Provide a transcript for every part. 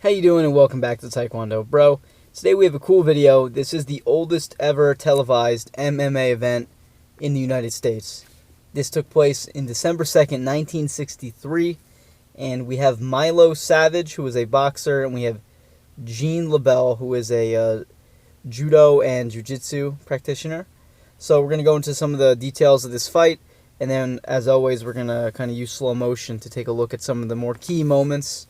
How you doing, and welcome back to Taekwondo, bro. Today we have a cool video. This is the oldest ever televised MMA event in the United States. This took place in December 2nd, 1963, and we have Milo Savage, who is a boxer, and we have Jean LaBelle, who is a judo and jiu-jitsu practitioner. So we're going to go into some of the details of this fight, and then, as always, we're going to kind of use slow motion to take a look at some of the more key moments.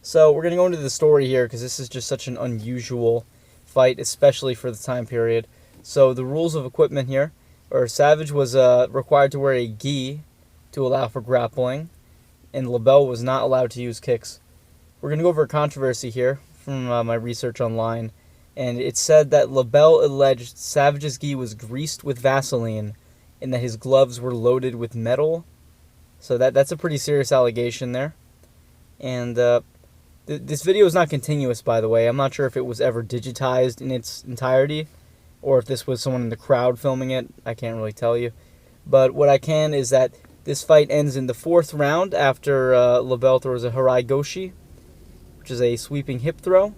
So we're going to go into the story here because this is just such an unusual fight, especially for the time period. So the rules of equipment here are Savage was required to wear a gi to allow for grappling, and LaBelle was not allowed to use kicks. We're going to go over a controversy here from my research online, and it said that LaBelle alleged Savage's gi was greased with Vaseline and that his gloves were loaded with metal. So that's a pretty serious allegation there. And this video is not continuous, by the way. I'm not sure if it was ever digitized in its entirety or if this was someone in the crowd filming it. I can't really tell you. But what I can is that this fight ends in the 4th round after LaBelle throws a Harai Goshi, which is a sweeping hip throw,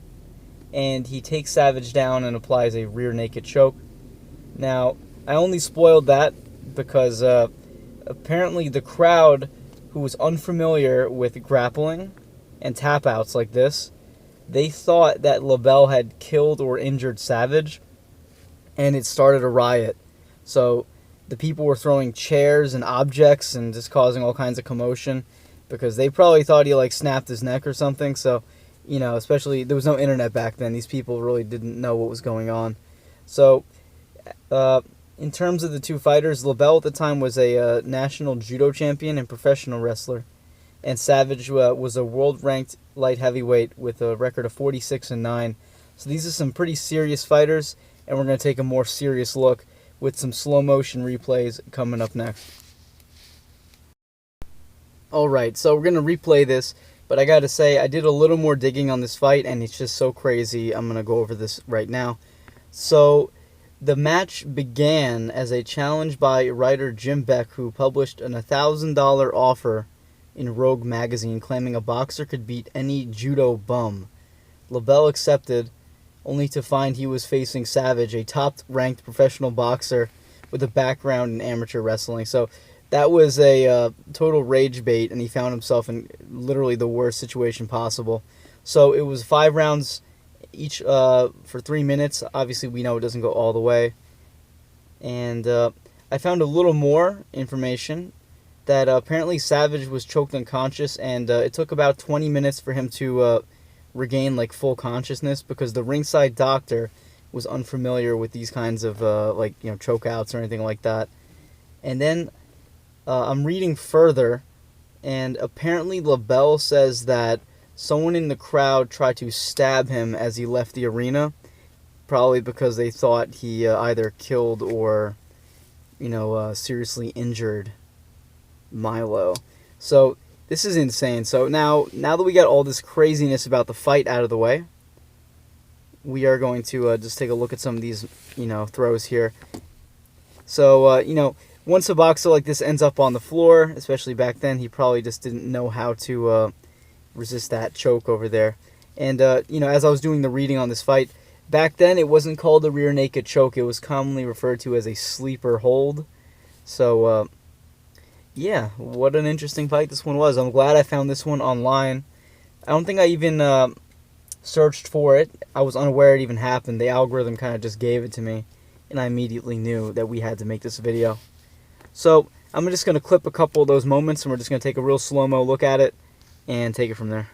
and he takes Savage down and applies a rear naked choke. Now, I only spoiled that because apparently the crowd, who was unfamiliar with grappling and tap outs like this, they thought that LaBelle had killed or injured Savage, and it started a riot. So the people were throwing chairs and objects and just causing all kinds of commotion because they probably thought he snapped his neck or something. So, especially there was no internet back then. These people really didn't know what was going on. So in terms of the two fighters, LaBelle at the time was a national judo champion and professional wrestler, and Savage was a world-ranked light heavyweight with a record of 46-9. So these are some pretty serious fighters, and we're going to take a more serious look with some slow-motion replays coming up next. Alright, so we're going to replay this, but I got to say, I did a little more digging on this fight, and it's just so crazy. I'm going to go over this right now. So the match began as a challenge by writer Jim Beck, who published an $1,000 offer in Rogue magazine claiming a boxer could beat any judo bum. LaBelle accepted, only to find he was facing Savage, a top-ranked professional boxer with a background in amateur wrestling. So that was a total rage bait, and he found himself in literally the worst situation possible. So it was 5 rounds each for 3 minutes. Obviously, we know it doesn't go all the way. And I found a little more information that apparently Savage was choked unconscious, and it took about 20 minutes for him to regain full consciousness because the ringside doctor was unfamiliar with these kinds of choke outs or anything like that. And then I'm reading further, and apparently LaBelle says that someone in the crowd tried to stab him as he left the arena, probably because they thought he either killed or seriously injured Milo. So this is insane. So now that we got all this craziness about the fight out of the way, we are going to just take a look at some of these throws here. So once a boxer like this ends up on the floor, especially back then, he probably just didn't know how to resist that choke over there. And as I was doing the reading on this fight, back then it wasn't called a rear naked choke. It was commonly referred to as a sleeper hold. So yeah, what an interesting fight this one was. I'm glad I found this one online. I don't think I even searched for it. I was unaware it even happened. The algorithm kind of just gave it to me, and I immediately knew that we had to make this video. So I'm just going to clip a couple of those moments, and we're just going to take a real slow-mo look at it and take it from there.